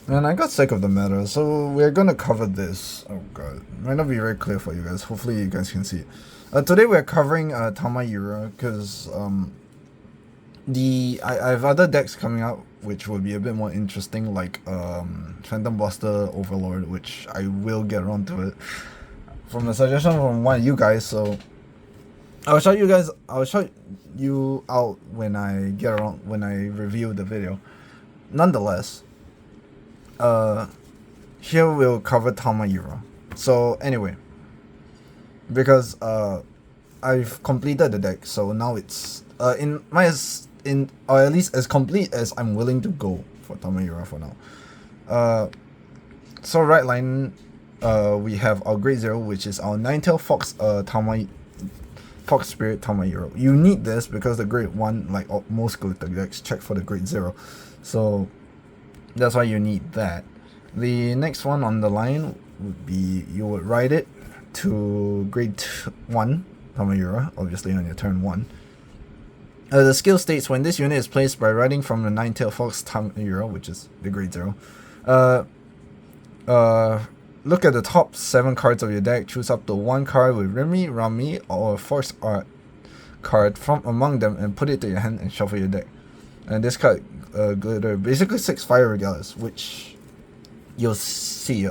Man, I got sick of the meta, so we're gonna cover this. Oh god, might not be very clear for you guys. Hopefully you guys can see it. Today we're covering Tamayura because I have other decks coming out which will be a bit more interesting, like Phantom Blaster Overlord, which I will get around to it from a suggestion from one of you guys. So I'll show you guys. I'll show you out when I get around when I review the video. Nonetheless, here we'll cover Tamayura. So anyway, because I've completed the deck, so now it's in my in or at least as complete as I'm willing to go for Tamayura for now. So right line, we have our Grade 0, which is our Ninetail Fox Fox Spirit Tamayura. You need this because the Grade 1, like most glitter decks, check for the Grade 0. So that's why you need that. The next one on the line would be you would ride it to Grade 1 Tamayura, obviously on your turn 1. The skill states when this unit is placed by riding from the Ninetail Fox Tamayura, which is the Grade 0. Look at the top 7 cards of your deck, choose up to 1 card with Remy, Rami, or Force Art card from among them and put it to your hand and shuffle your deck. And this card glitter basically 6 Fire Regalis, which you'll see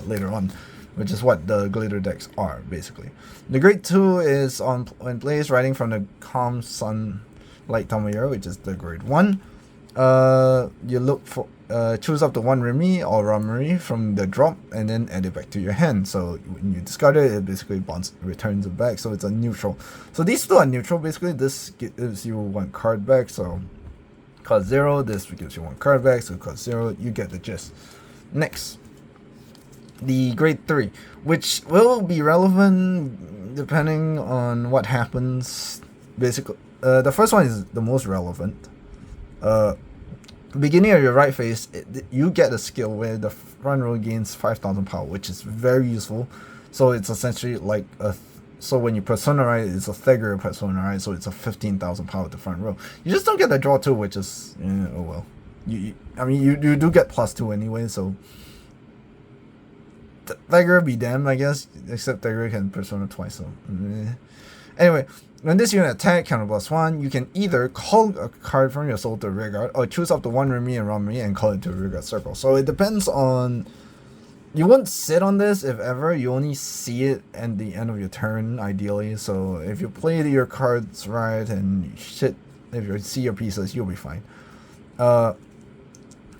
later on, which is what the glitter decks are basically. The Grade 2 is on when plays riding from the Calm Sunlight Tamayura, which is the Grade 1. You look for choose up to 1 Remy or Ramari from the drop and then add it back to your hand. So when you discard it, it basically returns it back. So it's a neutral. So these two are neutral. Basically, this gives you 1 card back. So cost 0. This gives you 1 card back. So cost 0. You get the gist. Next, the Grade 3, which will be relevant depending on what happens. Basically, the first one is the most relevant. Beginning of your right phase, you get a skill where the front row gains 5,000 power, which is very useful. So it's essentially like so when you personalize, it's a Thagger personalize, so it's a 15,000 power at the front row. You just don't get the draw 2, which is oh well. I mean you do get +2 anyway, so Thagger be damned, I guess. Except Thagger can persona twice, so anyway. When this unit attack counter +1, you can either call a card from your soul to Vanguard or choose up to 1 Remy and Rami and call it to a Vanguard circle. So it depends on. You won't sit on this if ever. You only see it at the end of your turn, ideally. So if you play your cards right and shit, if you see your pieces, you'll be fine. Other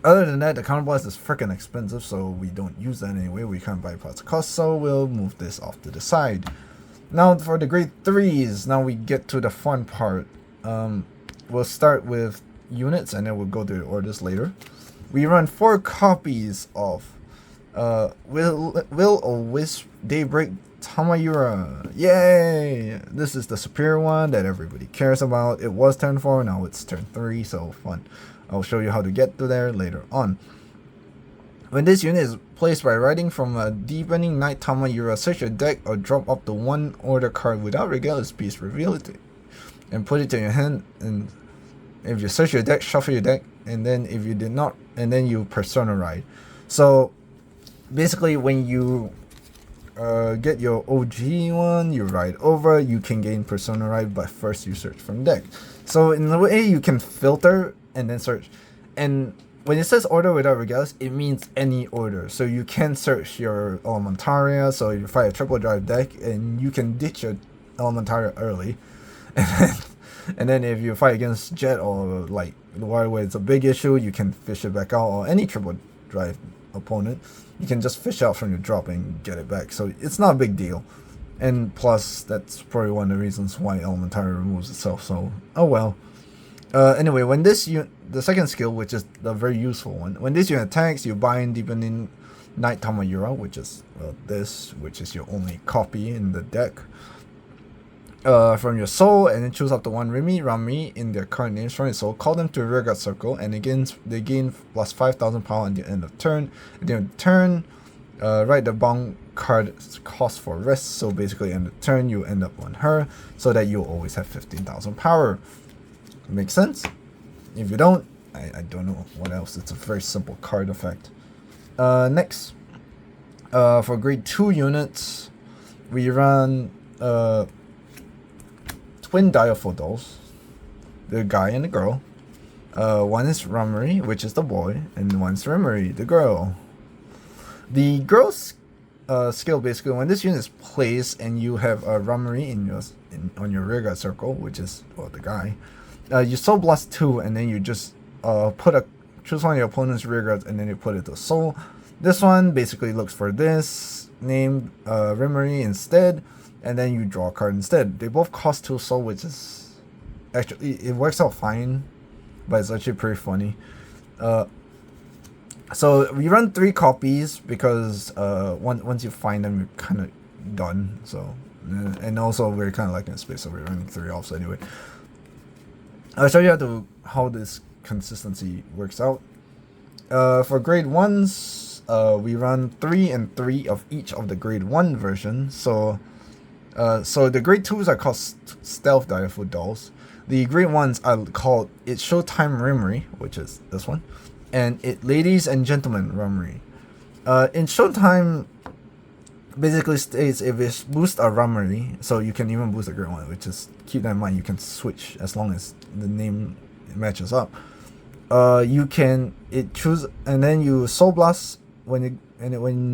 than that, the counterblast is freaking expensive, so we don't use that anyway. We can't bypass the cost, so we'll move this off to the side. Now for the Grade 3s, now we get to the fun part. We'll start with units and then we'll go to the orders later. We run 4 copies of Will or Wisp Daybreak Tamayura. Yay! This is the superior one that everybody cares about. It was turn 4, now it's turn 3, so fun. I'll show you how to get to there later on. When this unit is placed by riding from a Deepening Night Tamayura, search your deck or drop up to 1 order card without Regalis piece, reveal it and put it to your hand. And if you search your deck, shuffle your deck, and then if you did not, and then you persona ride. So basically, when you get your OG one, you ride over, you can gain persona ride, but first you search from deck. So in a way, you can filter and then search. And when it says order without Regalis, it means any order. So you can search your Elementaria, so you fight a triple drive deck, and you can ditch your Elementaria early. And then if you fight against Jet or like the Water where it's a big issue, you can fish it back out, or any triple drive opponent, you can just fish out from your drop and get it back. So it's not a big deal. And plus, that's probably one of the reasons why Elementaria removes itself, so oh well. Anyway, when this the second skill, which is the very useful one, when this unit attacks, you bind Deepening Night Tamayura, which is this, which is your only copy in the deck, from your soul, and then choose up to 1 Remy, Rami in their current names from your soul. Call them to a Regalis circle, and they gain plus 5,000 power at the end of turn. At the end of turn, write the bound card cost for rest. So basically, end of turn, you end up on her, so that you always have 15,000 power. Makes sense? If you don't, I don't know what else. It's a very simple card effect. Next, for grade 2 units, we run twin direful dolls, the guy and the girl. One is Rummery, which is the boy, and one's Rimmery, the girl. The girl's skill, basically, when this unit is placed and you have a Rummery on your rear guard circle, which is, well, the guy, you Soul Blast 2, and then you just choose one of your opponent's rear guards, and then you put it to Soul. This one basically looks for this, named Rimmery instead, and then you draw a card instead. They both cost 2 Soul, which is actually, it works out fine, but it's actually pretty funny. So we run 3 copies because once you find them, you're kind of done. So, and also we're kind of like in space, so we're running 3 off. So anyway, I'll show you how this consistency works out. For grade 1s, we run 3 and 3 of each of the grade 1 versions. So the grade 2s are called Stealth Direful Dolls. The grade 1s are called It's Showtime Rimmery, which is this one, and Ladies and Gentlemen Rummery. In Showtime, basically states if it boosts a Rummery, so you can even boost a grade 1, which is, keep that in mind, you can switch as long as the name matches up. Choose, and then you Soul Blast when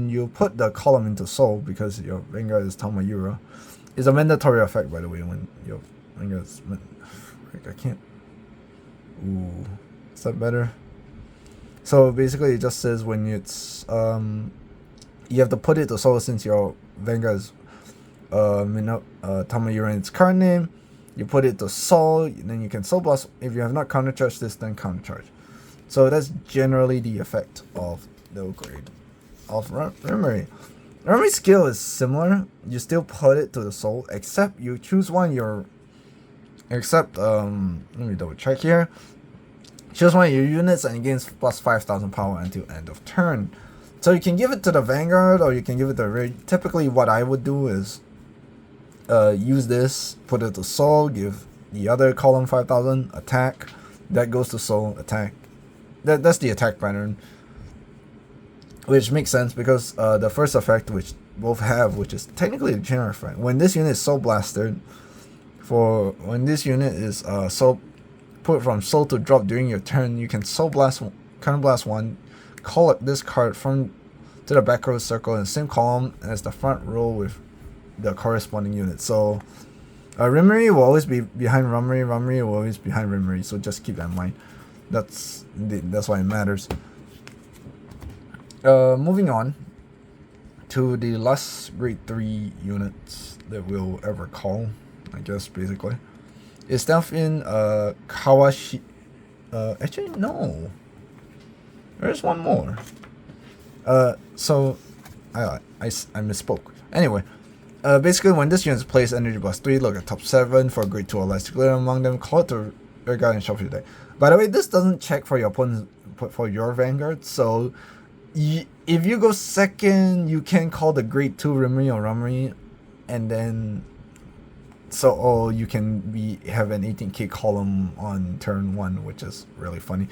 you put the column into Soul, because your Vanguard is Tamayura. It's a mandatory effect, by the way, when your Vanguard is... I can't... Ooh, is that better? So basically it just says when it's... you have to put it to Soul since your Vanguard is Tamayura in its card name. You put it to Soul, then you can Soul Blast. If you have not countercharged this, then countercharge. So that's generally the effect of the grade of Rimmery. Rimmery's skill is similar. You still put it to the Soul, except you choose one let me double check here. Choose one of your units and it gains plus 5,000 power until end of turn. So you can give it to the Vanguard or you can give it to Rig. Typically what I would do is use this, put it to Soul, give the other column 5,000, attack, that goes to Soul, attack. That's the attack pattern, which makes sense because the first effect, which both have, which is technically the general effect, when this unit is Soul Blasted, when this unit is put from Soul to drop during your turn, you can Soul Blast, Counter Blast 1, call it this card from to the back row circle in the same column as the front row with the corresponding unit. So Rimmery will always be behind Rummery, Rummery will always be behind Rimmery, so just keep that in mind. That's why it matters. Moving on to the last grade 3 units that we'll ever call, I guess, basically. It's stuff in Kawashi. Actually, no. There's one more. So I misspoke. Anyway, basically, when this unit is placed, energy plus 3, look at top 7 for grade 2 or less. Declare among them, call it to Regalis and shuffle your deck. By the way, this doesn't check for your opponent's, for your Vanguard. So if you go second, you can call the grade 2 Rimmery or Rummery, and then you can have an 18k column on turn 1, which is really funny.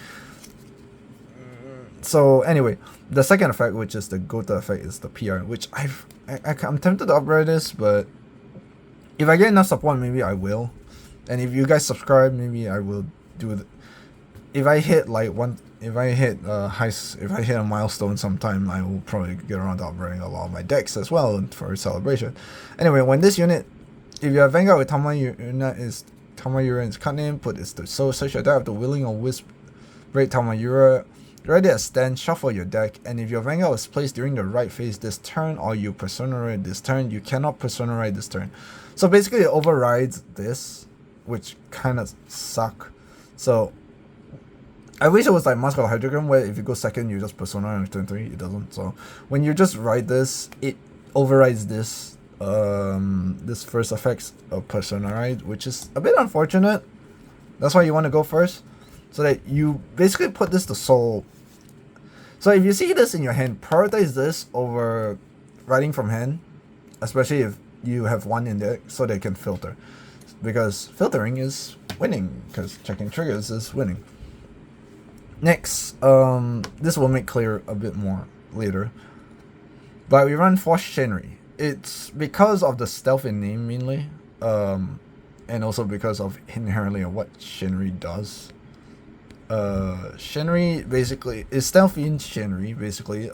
So anyway, the second effect, which is the Gota effect, is the PR, which I'm tempted to upgrade this, but if I get enough support, maybe I will. And if you guys subscribe, maybe I will do it. If I hit a milestone sometime, I will probably get around to upgrading a lot of my decks as well for celebration. Anyway, when this unit, if you have Vanguard with Tamayura in its card name, put this to Soul, search your deck after Willing or Wisp, break Tamayura, ready at stand, shuffle your deck, and if your Vanguard was placed during the right phase this turn or you Persona Ride this turn, you cannot Persona Ride this turn. So basically it overrides this, which kind of suck. So I wish it was like Mask of Hydrogram, where if you go second, you just Persona on turn 3. It doesn't. So when you just ride this, it overrides this this first effects of Persona Ride, which is a bit unfortunate. That's why you want to go first, so that you basically put this to Soul. So if you see this in your hand, prioritize this over riding from hand, especially if you have one in deck, so they can filter, because filtering is winning, because checking triggers is winning. Next, this will make clear a bit more. later. But we run 4 Shenri. It's because of the stealth in name mainly, and also because of inherently of what Shenri does. Shenri basically is stealth in Shenri. Basically,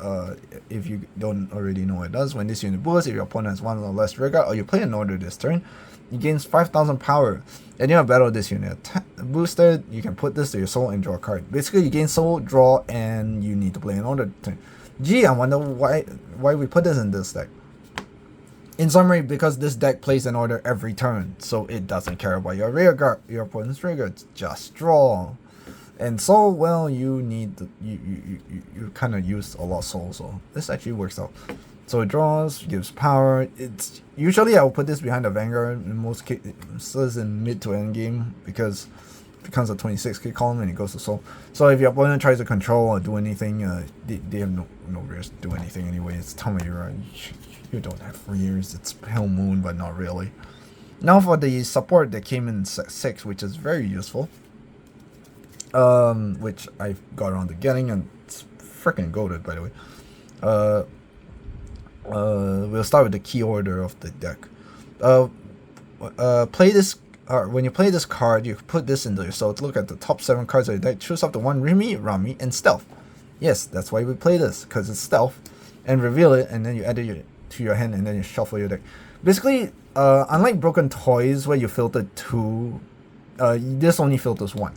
if you don't already know what it does, when this unit boosts, if your opponent has 1 or less Regalis, or you play an order this turn, it gains 5,000 power. And you have battle this unit boosted. You can put this to your soul and draw a card. Basically, you gain soul, draw, and you need to play an order turn. Gee, I wonder why we put this in this deck. In summary, because this deck plays an order every turn, so it doesn't care about your Regalis, your opponent's Regalis, just draw. And soul, well, you need the, you kind of use a lot of soul, so this actually works out. So it draws, gives power. It's usually I will put this behind the Vanguard in most cases in mid to end game because it becomes a 26k column and it goes to soul. So if your opponent tries to control or do anything, they have no risk to do anything anyway. It's Tamayura. You don't have rears. It's Hell Moon, but not really. Now for the support that came in 6, which is very useful. Which I got around to getting, and it's freaking goated, by the way. We'll start with the key order of the deck. Play this. When you play this card, you put this into your soul. Look at the top 7 cards of your deck. Choose up to 1 Rimi, Rami, and Stealth. Yes, that's why we play this, because it's Stealth. And reveal it, and then you add it to your hand, and then you shuffle your deck. Basically, unlike Broken Toys, where you filtered 2, this only filters 1.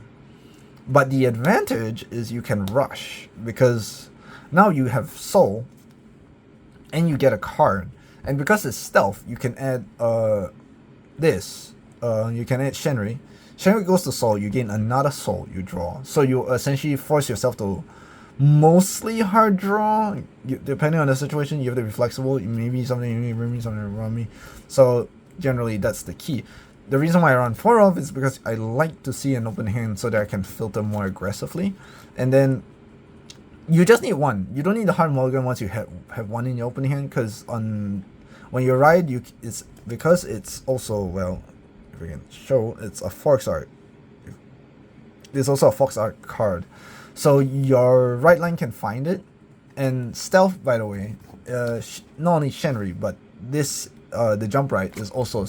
But the advantage is you can rush, because now you have soul, and you get a card. And because it's stealth, you can add this. You can add Shenri. Shenri goes to soul, you gain another soul you draw. So you essentially force yourself to mostly hard draw. Depending on the situation, you have to be flexible. Maybe something you need, something around me. So generally that's the key. The reason why I run 4 of is because I like to see an open hand so that I can filter more aggressively. And then you just need 1. You don't need the hard mulligan once you have 1 in your open hand, because when you ride, it's because it's also, well, if we can show, it's a Fox art. It's also a Fox art card, so your right line can find it. And stealth, by the way, not only Shenri, but this the jump right is also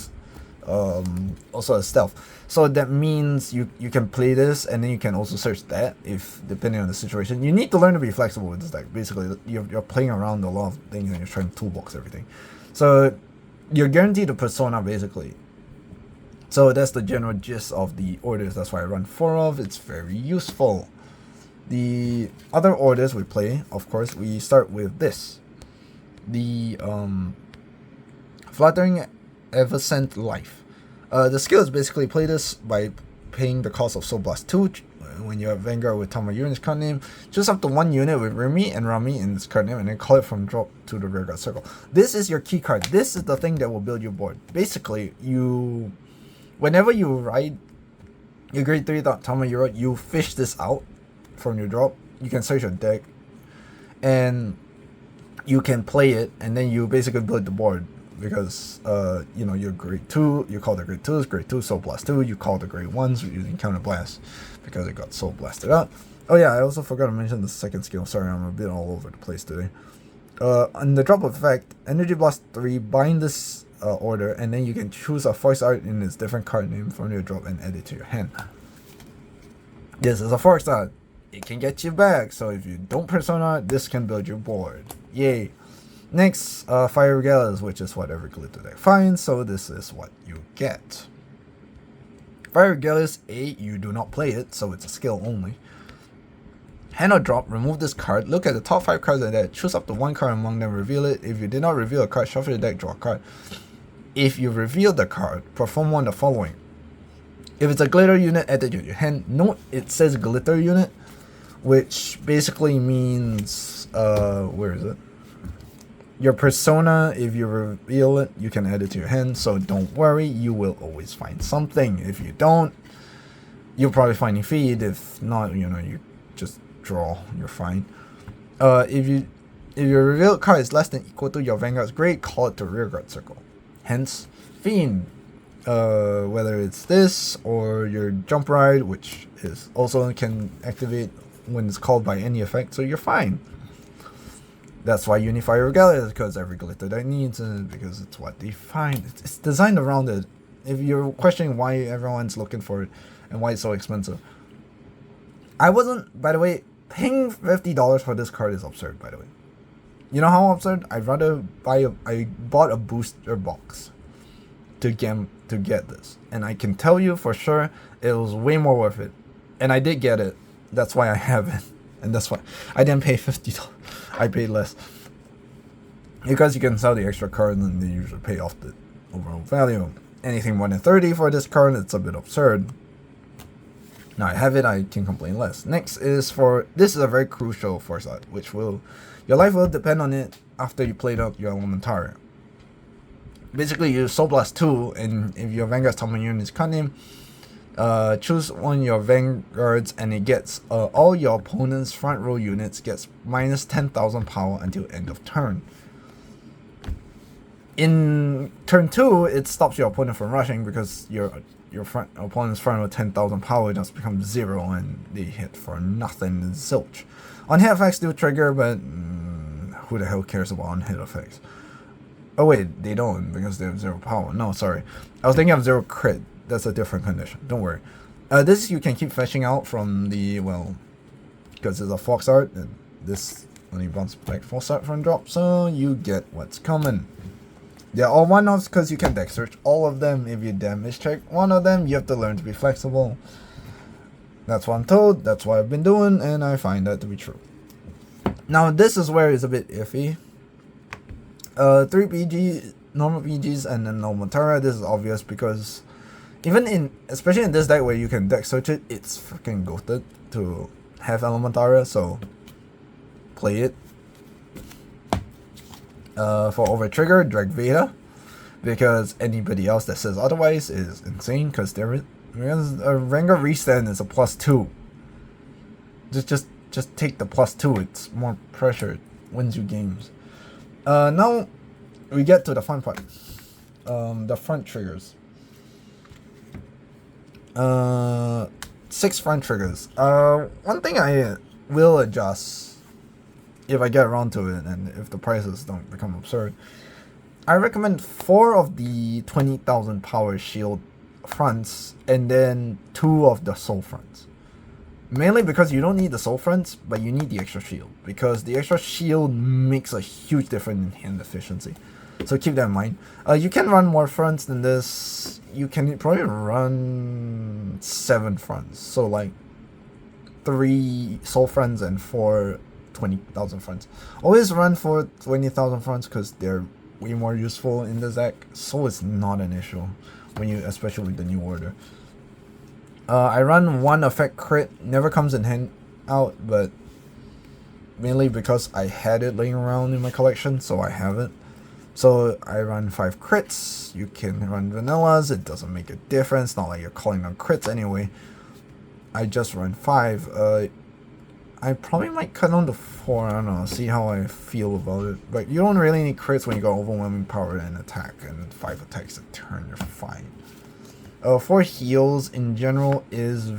a stealth. So that means you can play this, and then you can also search that if depending on the situation. You need to learn to be flexible with this deck. Basically, you're playing around a lot of things and you're trying to toolbox everything. So you're guaranteed a persona basically. So that's the general gist of the orders. That's why I run 4 of. It's very useful. The other orders we play, of course, we start with this. The Fluttering Evanescent Life. The skill is basically play this by paying the cost of Soul Blast 2 when you have Vanguard with Tamayura in this card name. Choose up to 1 unit with Rimi and Rami in this card name, and then call it from drop to the rear guard circle. This is your key card. This is the thing that will build your board. Basically, whenever you ride your grade 3 Tamayura, you fish this out from your drop. You can search your deck, and you can play it, and then you basically build the board. Because you're grade 2, you call the grade 2s, grade 2 Soul Blast 2, you call the grade 1s using Counter Blast because it got Soul Blasted out. Oh yeah, I also forgot to mention the second skill. Sorry, I'm a bit all over the place today. On the drop effect, Energy Blast 3, bind this order, and then you can choose a Fox art in its different card name from your drop and add it to your hand. This is a Fox art. It can get you back, so if you don't persona, this can build your board. Yay! Next, Fire Regalis, which is what every glitter deck finds, so this is what you get. Fire Regalis, you do not play it, so it's a skill only. Hand or drop, remove this card, look at the top 5 cards of the deck, choose up to 1 card among them, reveal it. If you did not reveal a card, shuffle your deck, draw a card. If you reveal the card, perform one of the following. If it's a glitter unit, add it to your hand. Note it says glitter unit, which basically means, where is it? Your persona, if you reveal it, you can add it to your hand, so don't worry, you will always find something. If you don't, you'll probably find a feed. If not, you just draw, you're fine. If your revealed card is less than equal to your Vanguard's grade, call it to rearguard circle. Hence, Fiend. Whether it's this or your jump ride, which is also can activate when it's called by any effect, so you're fine. That's why Unify Regalis, because every glitter deck needs it, because it's what they find. It's designed around it. If you're questioning why everyone's looking for it and why it's so expensive, I wasn't, by the way, paying $50 for this card is absurd, by the way. You know how absurd? I'd rather I bought a booster box to get this, and I can tell you for sure it was way more worth it, and I did get it. That's why I have it, and that's why I didn't pay $50. I paid less because you can sell the extra card and they usually pay off the overall value. Anything more than 30 for this card, it's a bit absurd. Now I have it, I can complain less. Next is for, this is a very crucial foresight, which will, your life will depend on it after you played out your Elementaria. Basically, you Soul Blast 2, and if your Vanguard Tamayura is cunning, choose one of your Vanguards, and it gets all your opponent's front row units gets minus 10,000 power until end of turn. In turn 2, it stops your opponent from rushing because your opponent's front row 10,000 power just becomes 0 and they hit for nothing and zilch. On-hit effects do trigger, but who the hell cares about on-hit effects? Oh wait, they don't because they have 0 power. No, sorry. I was thinking of 0 crit. That's a different condition. Don't worry. This you can keep fetching out from the, well, because it's a Fox art, and this only bounces back Fox art from drop, so you get what's coming. They're all one-offs because you can deck search all of them. If you damage check one of them, you have to learn to be flexible. That's what I'm told, that's what I've been doing, and I find that to be true. Now this is where it's a bit iffy. 3 PG, normal PGs, and then Elementaria. This is obvious because even in, especially in this deck where you can deck search it, it's freaking goated to have Elementaria, so play it. For over trigger, drag Veda, because anybody else that says otherwise is insane, because a Vanguard restand is a +2. Just take the +2, it's more pressure, it wins you games. Now we get to the fun part. The front triggers. 6 front triggers. One thing I will adjust if I get around to it and if the prices don't become absurd. I recommend 4 of the 20,000 power shield fronts and then 2 of the soul fronts. Mainly because you don't need the soul fronts, but you need the extra shield, because the extra shield makes a huge difference in hand efficiency. So keep that in mind. You can run more fronts than this. You can probably run 7 fronts. So like 3 soul fronts and 4 20,000 fronts. Always run for 20,000 fronts because they're way more useful in the deck. So it's not an issue when you, especially with the new order. I run 1 effect crit. Never comes in hand out, but mainly because I had it laying around in my collection, so I have it. So I run 5 crits. You can run vanillas. It doesn't make a difference. Not like you're calling on crits anyway. I just run 5. I probably might cut down to 4. I don't know. See how I feel about it. But you don't really need crits when you got overwhelming power and attack, and 5 attacks a turn. You're fine. 4 heals in general is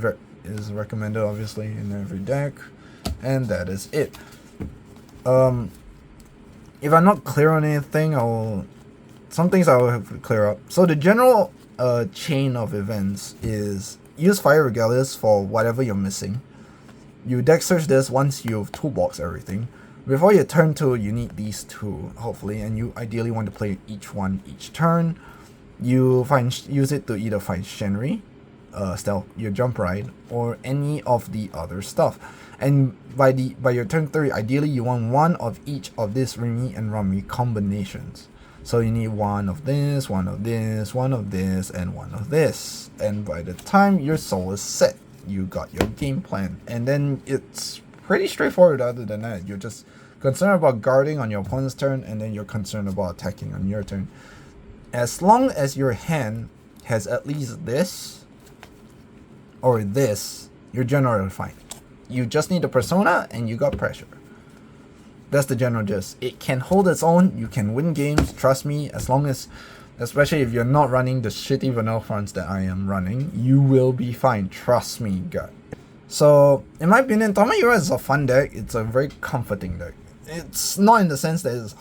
recommended, obviously, in every deck, and that is it. If I'm not clear on anything, some things I will have to clear up. So the general chain of events is use Fire Regalis for whatever you're missing. You deck search this once you've toolbox everything. Before your turn 2, you need these 2, hopefully, and you ideally want to play each one each turn. You use it to either find Shenri, stealth, your jump ride, or any of the other stuff. And by your turn 3, ideally you want 1 of each of this Rimi and Rami combinations. So you need 1 of this, 1 of this, 1 of this, and 1 of this. And by the time your soul is set, you got your game plan. And then it's pretty straightforward. Other than that, you're just concerned about guarding on your opponent's turn, and then you're concerned about attacking on your turn. As long as your hand has at least this or this, you're generally fine. You just need a persona and you got pressure. That's the general gist. It can hold its own. You can win games, trust me. As long as, especially if you're not running the shitty vanilla fronts that I am running, you will be fine. Trust me, God. So, in my opinion, Tamayura is a fun deck. It's a very comforting deck. it's not in the sense that it's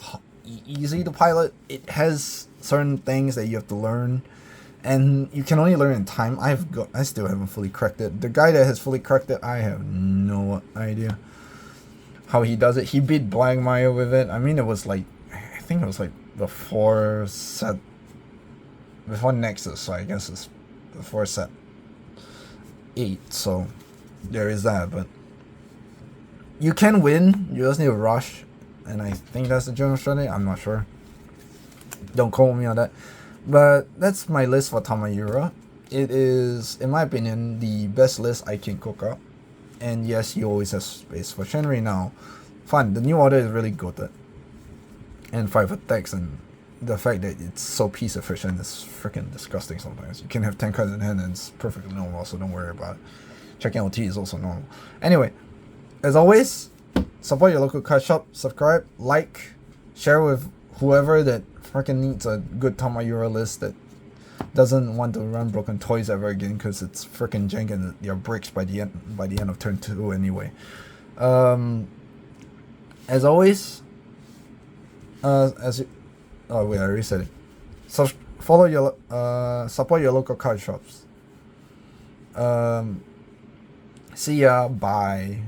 easy to pilot. It has certain things that you have to learn, and you can only learn in time. I still haven't fully cracked it. The guy that has fully cracked it, I have no idea how he does it. He beat Blackmire with it. I mean, it was like, I think it was like before Nexus, so I guess it's before set 8, so there is that. But you can win, you just need to rush, and I think that's the general strategy. I'm not sure, don't quote me on that. But that's my list for Tamayura. It is, in my opinion, the best list I can cook up. And yes, you always have space for Shenri now. Fine, the new order is really good. And 5 attacks, and the fact that it's so piece efficient is freaking disgusting sometimes. You can have 10 cards in hand and it's perfectly normal, so don't worry about it. Checking OT is also normal. Anyway, as always, support your local card shop, subscribe, like, share with whoever that freaking needs a good Tamayura list that doesn't want to run broken toys ever again, because it's freaking jank and your breaks by the end of turn 2 anyway. As always, oh wait, I reset it. So follow your support your local card shops. See ya, bye.